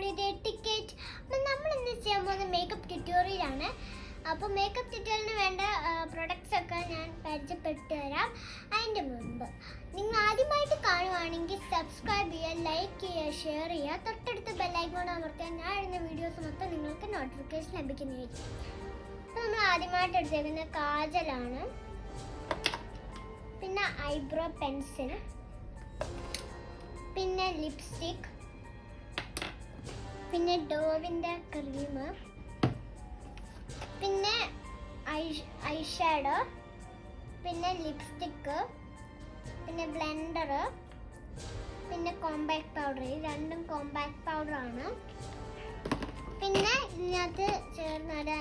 Holiday ticket. അപ്പം നമ്മൾ ഇന്ന് ചെയ്യാൻ പോകുന്ന മേക്കപ്പ് ട്യൂട്ടോറിയലാണ്. അപ്പോൾ മേക്കപ്പ് ട്യൂട്ടോറിയലിന് വേണ്ട പ്രൊഡക്ട്സ് ഒക്കെ ഞാൻ പരിചയപ്പെട്ടു തരാം. അതിൻ്റെ മുൻപ് നിങ്ങൾ ആദ്യമായിട്ട് കാണുവാണെങ്കിൽ സബ്സ്ക്രൈബ് ചെയ്യുക, ലൈക്ക് ചെയ്യുക, ഷെയർ ചെയ്യുക, തൊട്ടടുത്ത് ബെല്ലൈക്കൺ അമർത്തിയാൽ ഞാൻ ഇടുന്ന വീഡിയോസ് മൊത്തം നിങ്ങൾക്ക് നോട്ടിഫിക്കേഷൻ ലഭിക്കുന്നതായിരിക്കും. അപ്പോൾ നമ്മൾ ആദ്യമായിട്ട് എടുത്തേക്കുന്ന കാജലാണ്, പിന്നെ ഐബ്രോ പെൻസിൽ, പിന്നെ ലിപ്സ്റ്റിക്, പിന്നെ ഡോവിൻ്റെ ക്രീം, പിന്നെ ഐ ഷാഡോ, പിന്നെ ലിപ്സ്റ്റിക്ക്, പിന്നെ ബ്ലെൻഡർ, പിന്നെ കോമ്പാക്ട് പൗഡർ. ഈ രണ്ടും കോമ്പാക്ട് പൗഡറാണ്. പിന്നെ ഇതിനകത്ത് ചേർന്നൊരു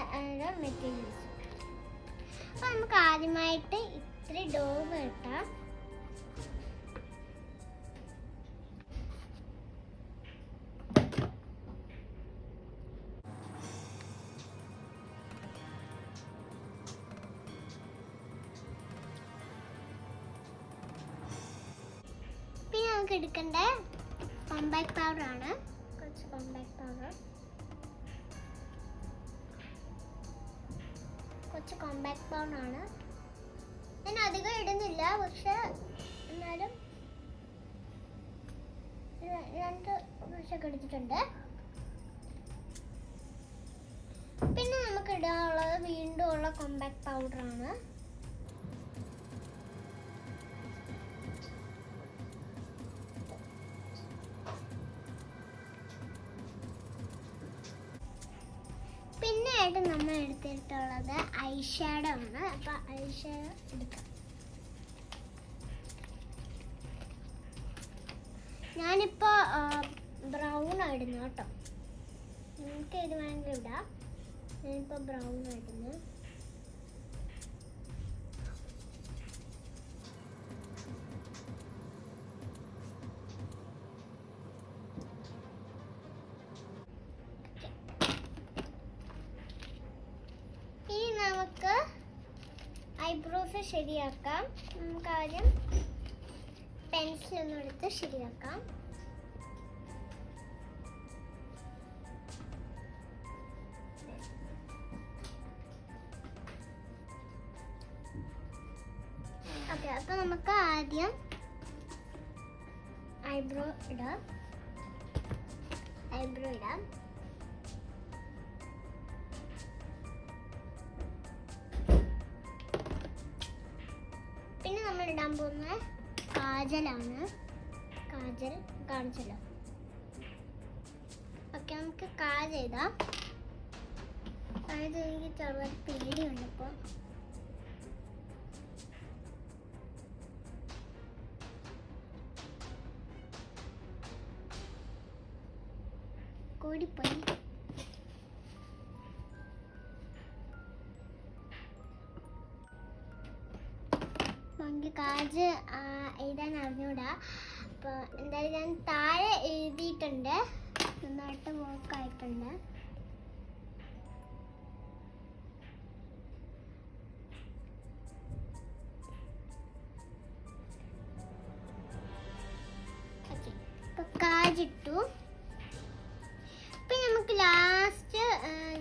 മെറ്റീരിയൽസ്. അപ്പോൾ നമുക്ക് ആദ്യമായിട്ട് ഇത്തിരി ഡോവ് ഇട്ടാം. പിന്നെ നമുക്ക് എടുക്കേണ്ട കോമ്പാക്ട് പൗഡറാണ്. കുറച്ച് കോമ്പാക്ട് പൗഡർ, ഞാൻ അധികം ഇടുന്നില്ല, പക്ഷെ എന്നാലും 2 ബ്രഷൊക്കെ എടുത്തിട്ടുണ്ട്. പിന്നെ നമുക്ക് ഇടാനുള്ളത് വീണ്ടും ഉള്ള കോമ്പാക്ട് പൗഡറാണ്. പിന്നെ ആയിട്ട് നമ്മൾ എടുത്തിട്ടുള്ളത് ഐ ഷാഡോ ആണ്. അപ്പോൾ ഐ ഷാഡോ എടുക്കാം. ഞാനിപ്പോൾ ബ്രൗൺ ഇടുന്നു കേട്ടോ. നിങ്ങൾക്ക് ഇത് വേണമെങ്കിൽ ഇടാം. ഞാനിപ്പോൾ ബ്രൗൺ ഇടുന്നു. നമുക്ക് ഐബ്രോസ് ശരിയാക്കാം. നമുക്ക് ആദ്യം പെൻസിലൊന്നും എടുത്ത് ശരിയാക്കാം. ഓക്കെ, അപ്പോൾ നമുക്ക് ആദ്യം ഐബ്രോ ഇടാം. പിന്നെ നമ്മൾ ഇടാൻ പോകുന്ന കാജലാണ്. കാജൽ കാണിച്ചല്ലോ. ഓക്കെ, നമുക്ക് കാജൽ ഇടാം. അതായത് എനിക്ക് ചെറുതായിട്ട് പേടിയുണ്ട്. ഇപ്പോൾ കൂടിപ്പോയി. എനിക്ക് കാജ് എഴുതാൻ അറിഞ്ഞൂടാ. അപ്പോൾ എന്തായാലും ഞാൻ താഴെ എഴുതിയിട്ടുണ്ട്, നന്നായിട്ട് വർക്കായിട്ടുണ്ട്. ഓക്കെ, ഇപ്പോൾ കാജിട്ടു. പിന്നെ നമുക്ക് ലാസ്റ്റ്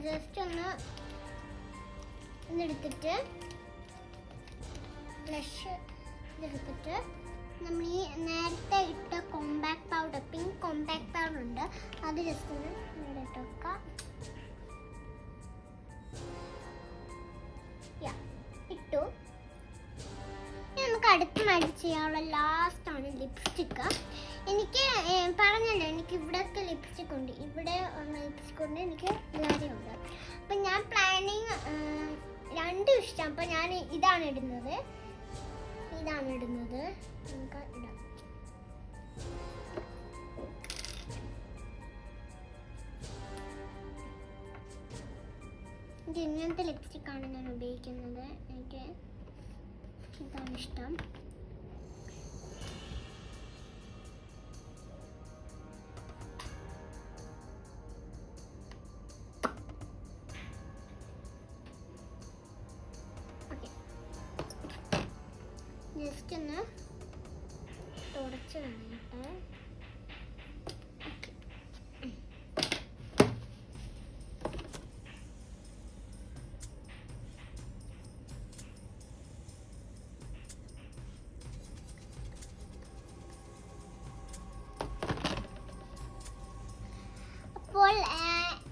ജസ്റ്റ് ഒന്ന് എടുത്തിട്ട് ബ്ലഷ് എടുത്തിട്ട് നമ്മൾ ഈ നേരത്തെ ഇട്ട compact powder, pink compact powder ഉണ്ട്, അത് ജസ്റ്റ് ഒന്ന് ഇവിടെ ഇട്ട് വെക്കാം. ഇട്ടു. ഇനി നമുക്ക് അടുത്തമായിട്ട് ചെയ്യാനുള്ള ലാസ്റ്റാണ് ലിപ്സ്റ്റിക്ക്. എനിക്ക് പറഞ്ഞല്ലോ, എനിക്ക് ഇവിടെയൊക്കെ ലിപ്സ്റ്റിക് ഉണ്ട്, ഇവിടെ ഉള്ള ലിപ്സ്റ്റിക് ഉണ്ട്, എനിക്ക് ഇവിടെയുണ്ട്. അപ്പം ഞാൻ പ്ലാനിങ് രണ്ടും ഇഷ്ടം. അപ്പം ഞാൻ ഇതാണ് ഇടുന്നത്. നമുക്ക് ഇടാം. എനിക്ക് ഇങ്ങനത്തെ ലിപ്സ്റ്റിക്കാണ് ഞാൻ ഉപയോഗിക്കുന്നത്. എനിക്ക് ഇതാണ് ഇഷ്ടം. ജസ്റ്റ് ഒന്ന് തുടച്ച് കളയട്ടെ. അപ്പോൾ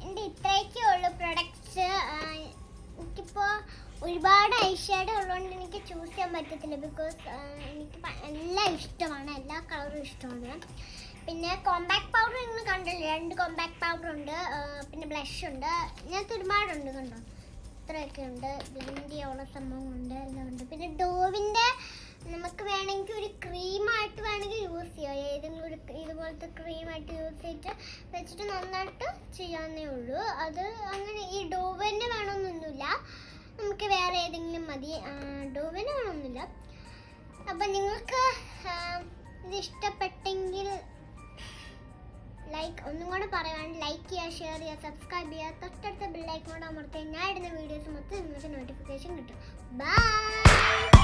എൻ്റെ ഇത്രയൊക്കെ ഉള്ളൂ പ്രൊഡക്ട്സ്. എനിക്കിപ്പോൾ ഒരുപാട് ഐ ഷാഡോ ഉള്ളതുകൊണ്ട് എനിക്ക് ചൂസ് ചെയ്യാൻ പറ്റത്തില്ല. ബിക്കോസ് എനിക്ക് എല്ലാം ഇഷ്ടമാണ്, എല്ലാ കളറും ഇഷ്ടമാണ്. പിന്നെ കോമ്പാക്ട് പൗഡർ നിങ്ങൾ കണ്ടില്ലേ, 2 കോമ്പാക്ട് പൗഡർ ഉണ്ട്. പിന്നെ ബ്ലഷ് ഉണ്ട്, ഇങ്ങനത്തെ ഒരുപാടുണ്ട്. കണ്ടോ, ഇത്രയൊക്കെ ഉണ്ട്. ബ്ലെൻഡ് ചെയ്യാനുള്ള സംഭവമുണ്ട്, എല്ലാം ഉണ്ട്. പിന്നെ ഡോവിൻ്റെ നമുക്ക് വേണമെങ്കിൽ ഒരു ക്രീമായിട്ട് വേണമെങ്കിൽ യൂസ് ചെയ്യാം. ഏതെങ്കിലും ഒരു ഇതുപോലത്തെ ക്രീമായിട്ട് യൂസ് ചെയ്തിട്ട് വെച്ചിട്ട് നന്നായിട്ട് ചെയ്യാവുന്നേ ഉള്ളൂ. അത് അങ്ങനെ ഈ ഡോവിന് വേണമെന്നൊന്നുമില്ല, നമുക്ക് വേറെ ഏതെങ്കിലും മതി. ഡോവിന് വേണമെന്നില്ല. അപ്പം നിങ്ങൾക്ക് ഇത് ഇഷ്ടപ്പെട്ടെങ്കിൽ ഒന്നും കൂടെ പറയുകയാണ്, ലൈക്ക് ചെയ്യുക, ഷെയർ ചെയ്യുക, സബ്സ്ക്രൈബ് ചെയ്യുക, തൊട്ടടുത്ത ബെല്ലൈക്കൺ കൂടെ അമർത്തി ഞാൻ ഇടുന്ന വീഡിയോസ് മൊത്തം നിങ്ങൾക്ക് നോട്ടിഫിക്കേഷൻ കിട്ടും. ബൈ.